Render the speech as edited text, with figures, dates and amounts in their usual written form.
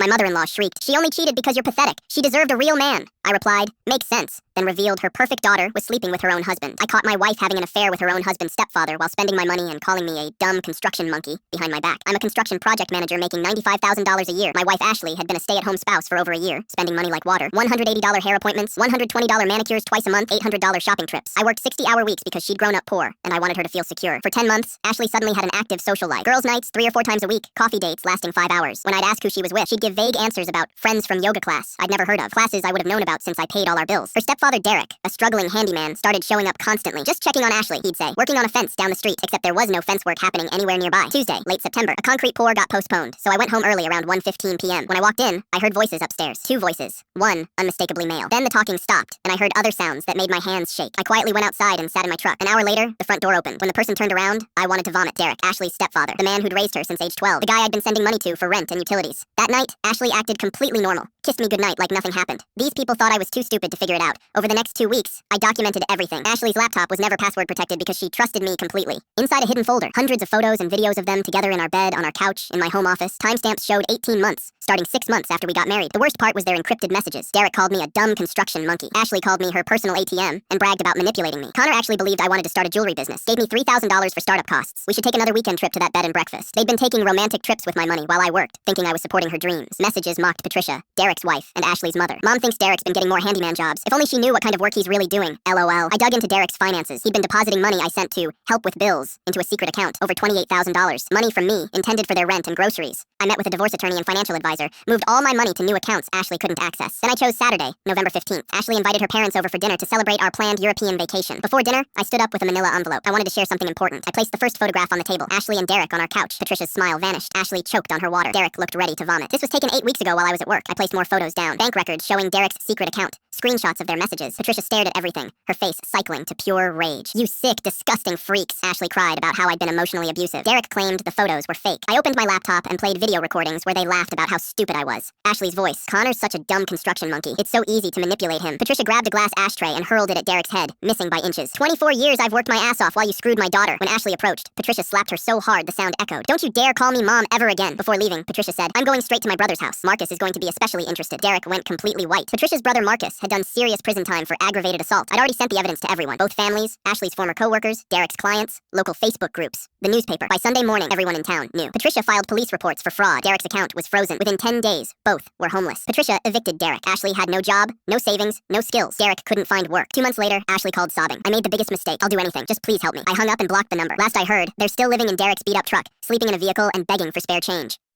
My mother-in-law shrieked, "She only cheated because you're pathetic. She deserved a real man." I replied, "Makes sense," then revealed her perfect daughter was sleeping with her own husband. I caught my wife having an affair with her own husband's stepfather while spending my money and calling me a dumb construction monkey behind my back. I'm a construction project manager making $95,000 a year. My wife Ashley had been a stay-at-home spouse for over a year, spending money like water. $180 hair appointments, $120 manicures twice a month, $800 shopping trips. I worked 60-hour weeks because she'd grown up poor, and I wanted her to feel secure. For 10 months, Ashley suddenly had an active social life. Girls' nights 3 or 4 times a week, coffee dates lasting 5 hours. When I'd ask who she was with, she'd give vague answers about friends from yoga class I'd never heard of, classes I would have known about since I paid all our bills. Her stepfather Derek, a struggling handyman, started showing up constantly. "Just checking on Ashley," he'd say, working on a fence down the street, except there was no fence work happening anywhere nearby. Tuesday, late September, a concrete pour got postponed, so I went home early around 1:15 p.m. When I walked in, I heard voices upstairs. 2 voices. One, unmistakably male. Then the talking stopped, and I heard other sounds that made my hands shake. I quietly went outside and sat in my truck. An hour later, the front door opened. When the person turned around, I wanted to vomit. Derek, Ashley's stepfather, the man who'd raised her since age 12, the guy I'd been sending money to for rent and utilities. That night, Ashley acted completely normal. Kissed me goodnight like nothing happened. These people thought I was too stupid to figure it out. Over the next 2 weeks, I documented everything. Ashley's laptop was never password protected because she trusted me completely. Inside a hidden folder, hundreds of photos and videos of them together in our bed, on our couch, in my home office. Timestamps showed 18 months, starting 6 months after we got married. The worst part was their encrypted messages. Derek called me a dumb construction monkey. Ashley called me her personal ATM and bragged about manipulating me. Connor actually believed I wanted to start a jewelry business. Gave me $3,000 for startup costs. We should take another weekend trip to that bed and breakfast. They'd been taking romantic trips with my money while I worked, thinking I was supporting her dreams. Messages mocked Patricia, Derek's wife, and Ashley's mother. Mom thinks Derek's been getting more handyman jobs. If only she knew what kind of work he's really doing. LOL. I dug into Derek's finances. He'd been depositing money I sent to help with bills into a secret account. Over $28,000. Money from me, intended for their rent and groceries. I met with a divorce attorney and financial advisor, moved all my money to new accounts Ashley couldn't access. Then I chose Saturday, November 15th. Ashley invited her parents over for dinner to celebrate our planned European vacation. Before dinner, I stood up with a manila envelope. I wanted to share something important. I placed the first photograph on the table. Ashley and Derek on our couch. Patricia's smile vanished. Ashley choked on her water. Derek looked ready to vomit. This was taken 8 weeks ago while I was at work. I placed more photos down. Bank records showing Derek's secret account. Screenshots of their messages. Patricia stared at everything, her face cycling to pure rage. "You sick, disgusting freaks," Ashley cried about how I'd been emotionally abusive. Derek claimed the photos were fake. I opened my laptop and played video recordings where they laughed about how stupid I was. Ashley's voice. "Connor's such a dumb construction monkey. It's so easy to manipulate him." Patricia grabbed a glass ashtray and hurled it at Derek's head, missing by inches. "24 years I've worked my ass off while you screwed my daughter." When Ashley approached, Patricia slapped her so hard the sound echoed. "Don't you dare call me mom ever again." Before leaving, Patricia said, "I'm going straight to my brother's house. Marcus is going to be especially interested." Derek went completely white. Patricia's brother Marcus had done serious prison time for aggravated assault. I'd already sent the evidence to everyone. Both families, Ashley's former co-workers, Derek's clients, local Facebook groups, the newspaper. By Sunday morning, everyone in town knew. Patricia filed police reports for fraud. Derek's account was frozen. Within 10 days, both were homeless. Patricia evicted Derek. Ashley had no job, no savings, no skills. Derek couldn't find work. 2 months later, Ashley called sobbing. "I made the biggest mistake. I'll do anything. Just please help me." I hung up and blocked the number. Last I heard, they're still living in Derek's beat-up truck, sleeping in a vehicle and begging for spare change.